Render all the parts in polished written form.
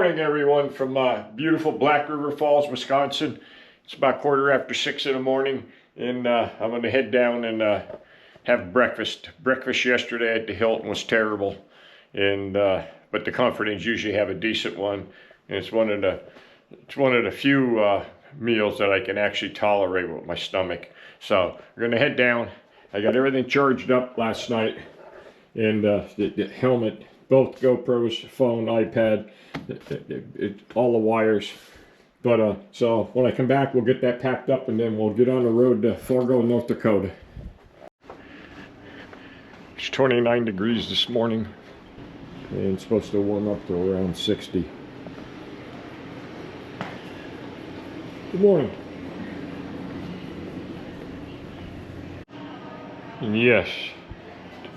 morning, everyone, from beautiful Black River Falls, Wisconsin. It's about 6:15 in the morning, and I'm going to head down and have breakfast. Breakfast yesterday at the Hilton was terrible, and but the Comfort Inns usually have a decent one, and it's one of the few meals that I can actually tolerate with my stomach. So we're going to head down. I got everything charged up last night, and the helmet, both GoPros, phone, iPad, all the wires. But so when I come back, we'll get that packed up, and then we'll get on the road to Fargo, North Dakota. It's 29 degrees this morning, and it's supposed to warm up to around 60. Good morning. And yes,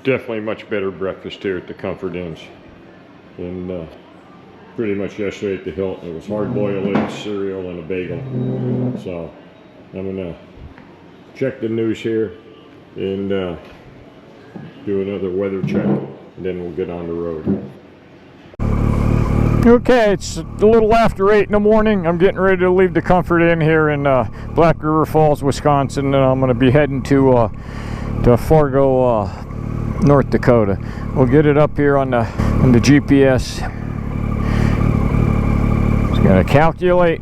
definitely much better breakfast here at the Comfort Inns. And pretty much yesterday at the Hilton, it was hard-boiled eggs, cereal, and a bagel. So I'm gonna check the news here and do another weather check, and then we'll get on the road. Okay, it's a little after 8 in the morning. I'm getting ready to leave the Comfort Inn here in Black River Falls, Wisconsin, and I'm gonna be heading to Fargo, North Dakota. We'll get it up here on the GPS. Just gotta calculate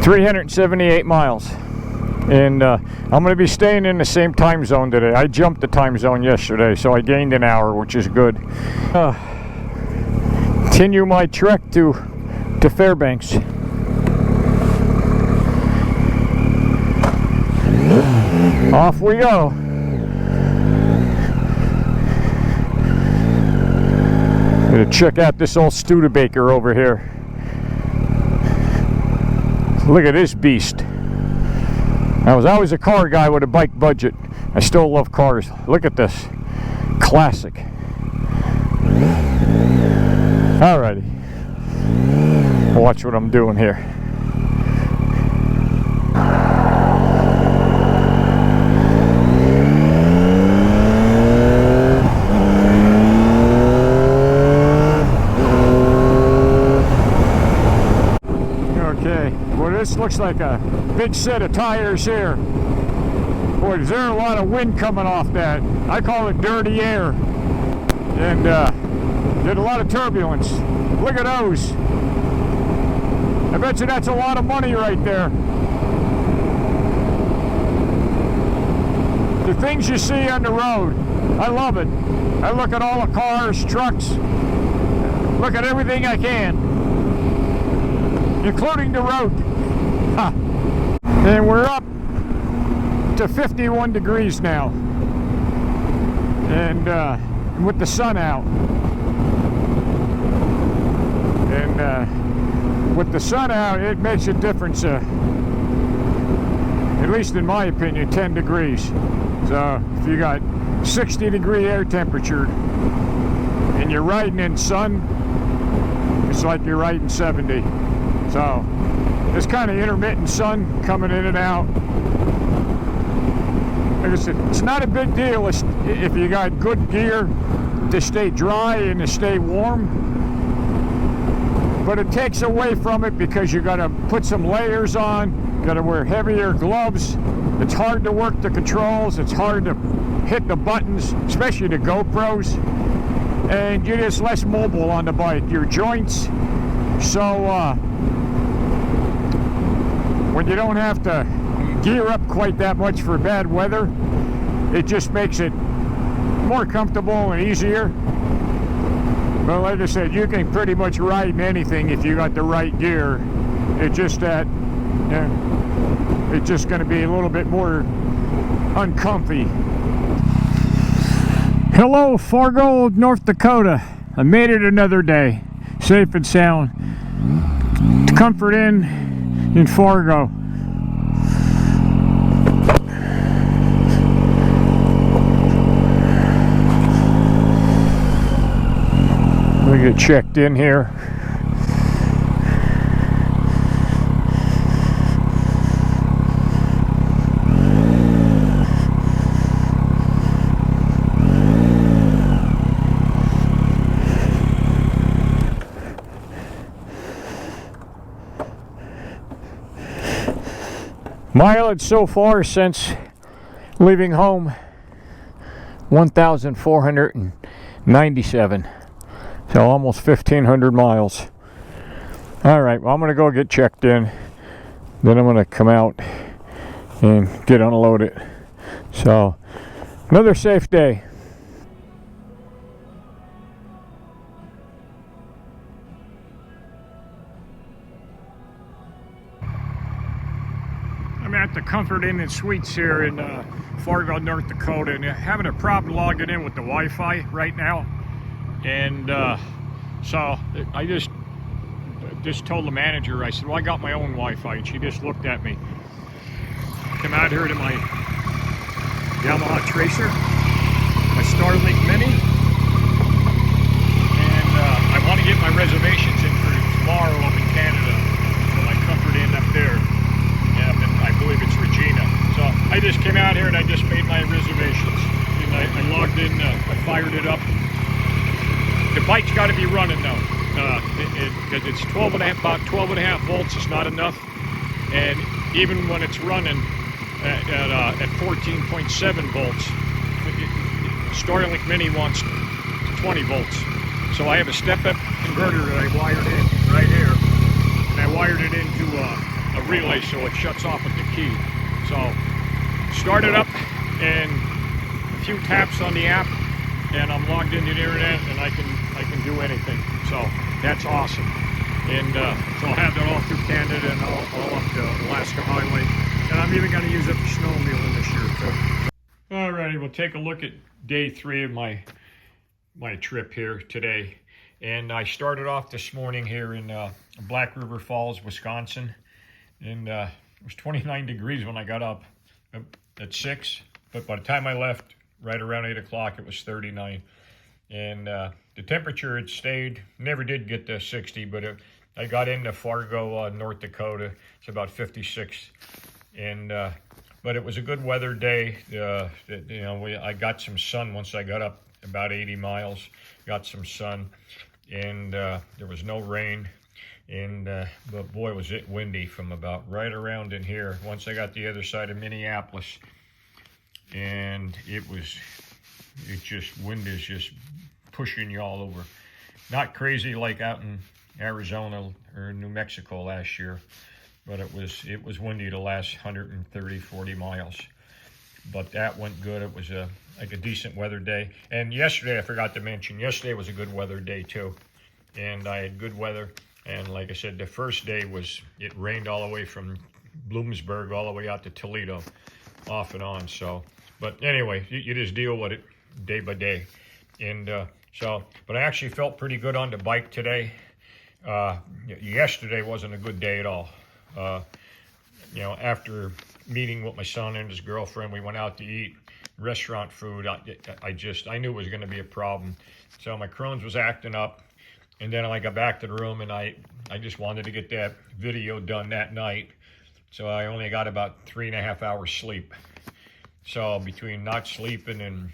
378 miles, and I'm gonna be staying in the same time zone today. I jumped the time zone yesterday, so I gained an hour, which is good. Continue my trek to Fairbanks. Off we go. Gonna check out this old Studebaker over here. Look at this beast. I was always a car guy with a bike budget. I still love cars. Look at this. Classic. Alrighty. Watch what I'm doing here. This looks like a big set of tires here. Boy, is there a lot of wind coming off that. I call it dirty air. And did a lot of turbulence. Look at those. I bet you that's a lot of money right there. The things you see on the road, I love it. I look at all the cars, trucks, look at everything I can, including the road. Huh. And we're up to 51 degrees now, and with the sun out, and with the sun out, it makes a difference, at least in my opinion, 10 degrees. So if you got 60-degree air temperature and you're riding in sun, it's like you're riding 70. So this kind of intermittent sun coming in and out. Like I said, it's not a big deal if you got good gear to stay dry and to stay warm. But it takes away from it because you got to put some layers on, got to wear heavier gloves. It's hard to work the controls. It's hard to hit the buttons, especially the GoPros. And you're just less mobile on the bike. Your joints. So when you don't have to gear up quite that much for bad weather, it just makes it more comfortable and easier. But like I said, you can pretty much ride anything if you got the right gear. It's just that it's just going to be a little bit more uncomfy. Hello, Fargo, North Dakota. I made it another day, safe and sound. Comfort Inn in Fargo. We get checked in here. Mileage so far since leaving home, 1,497. So almost 1,500 miles. All right, well, I'm going to go get checked in. Then I'm going to come out and get unloaded. So, another safe day. I'm at the Comfort Inn and Suites here in Fargo, North Dakota, and having a problem logging in with the Wi-Fi right now. And so I just told the manager, I said, well, I got my own Wi-Fi, and she just looked at me. Come out here to my Yamaha Tracer, my Starlink Mini, and I want to get my reservations in for tomorrow up in Canada for my Comfort Inn up there. I believe it's Regina. So I just came out here and I just made my reservations. And I logged in, I fired it up. The bike's got to be running though, because it's 12 and a half, about 12 and a half volts. It's not enough, and even when it's running at 14.7 volts, Starlink Mini wants 20 volts. So I have a step-up converter that I wired in right here, and I wired it into a relay so it shuts off with the key. So start it up and a few taps on the app and I'm logged into the internet and I can do anything. So that's awesome. And so I'll have that all through Canada and all up the Alaska Highway. And I'm even going to use it for snowmobiling this year too. Alrighty, we'll take a look at day 3 of my trip here today. And I started off this morning here in Black River Falls, Wisconsin. And it was 29 degrees when I got up at 6, but by the time I left, right around 8 o'clock, it was 39. And the temperature had stayed, never did get to 60, but I got into Fargo, North Dakota. It's about 56. And but it was a good weather day. I got some sun once I got up about 80 miles, got some sun, and there was no rain. And but boy, was it windy from about right around in here once I got the other side of Minneapolis. And wind is just pushing you all over. Not crazy like out in Arizona or New Mexico last year, but it was windy the last 130, 40 miles. But that went good. It was like a decent weather day. And yesterday, I forgot to mention, yesterday was a good weather day too. And I had good weather. And like I said, the first day it rained all the way from Bloomsburg all the way out to Toledo, off and on. So, but anyway, you just deal with it day by day. And but I actually felt pretty good on the bike today. Yesterday wasn't a good day at all. After meeting with my son and his girlfriend, we went out to eat restaurant food. I knew it was going to be a problem. So my Crohn's was acting up. And then I got back to the room and I just wanted to get that video done that night. So I only got about 3.5 hours sleep. So between not sleeping and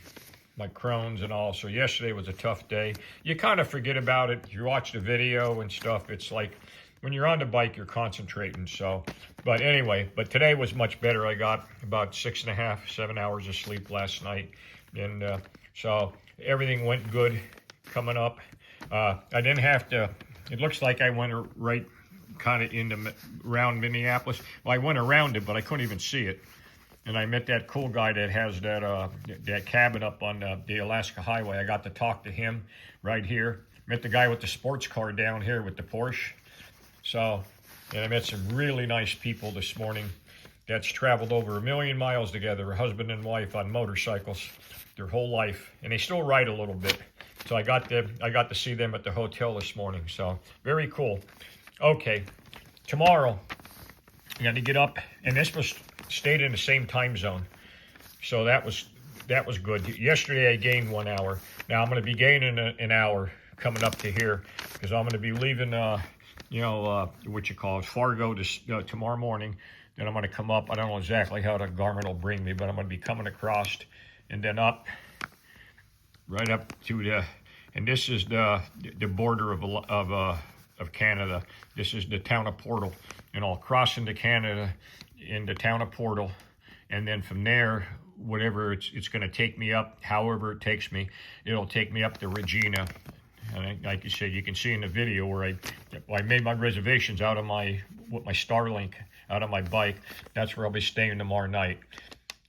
my Crohn's and all, so yesterday was a tough day. You kind of forget about it. You watch the video and stuff. It's like when you're on the bike, you're concentrating. So, but anyway, but today was much better. I got about 6.5, 7 hours of sleep last night. And so everything went good coming up. I didn't have to, it looks like I went right kind of around Minneapolis. Well, I went around it, but I couldn't even see it. And I met that cool guy that has that cabin up on the Alaska Highway. I got to talk to him right here. Met the guy with the sports car down here with the Porsche. So, and I met some really nice people this morning that's traveled over 1 million miles together, a husband and wife on motorcycles their whole life. And they still ride a little bit. So I got to see them at the hotel this morning. So very cool. Okay, tomorrow I got to get up, and this was stayed in the same time zone. So that was good. Yesterday I gained 1 hour. Now I'm going to be gaining an hour coming up to here because I'm going to be leaving Fargo tomorrow morning. Then I'm going to come up. I don't know exactly how the Garmin will bring me, but I'm going to be coming across and then up. Right up to and this is the border of Canada. This is the town of Portal, and I'll cross into Canada, in the town of Portal. And then from there, whatever it's going to take me up, however it takes me, it'll take me up to Regina. And like you said, you can see in the video where I made my reservations out of with my Starlink, out of my bike. That's where I'll be staying tomorrow night.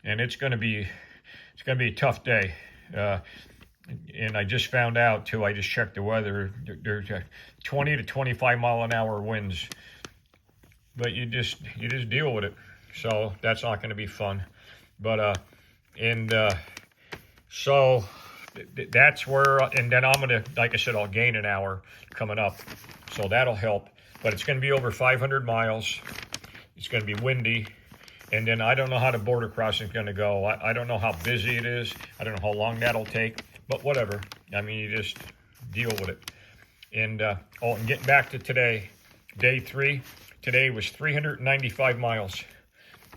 And it's going to be a tough day. And I just found out too, I just checked the weather, there's 20 to 25 mile an hour winds. But you just deal with it. So that's not going to be fun. But so that's where, and then I'm going to, like I said, I'll gain an hour coming up. So that'll help. But it's going to be over 500 miles. It's going to be windy. And then I don't know how the border crossing is going to go. I don't know how busy it is. I don't know how long that'll take. But whatever. I mean, you just deal with it. And, and getting back to today, day 3. Today was 395 miles.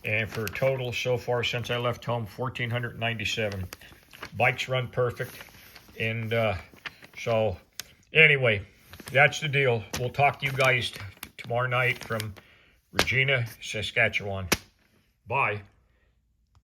And for a total so far since I left home, 1,497. Bikes run perfect. And so anyway, that's the deal. We'll talk to you guys tomorrow night from Regina, Saskatchewan. Bye.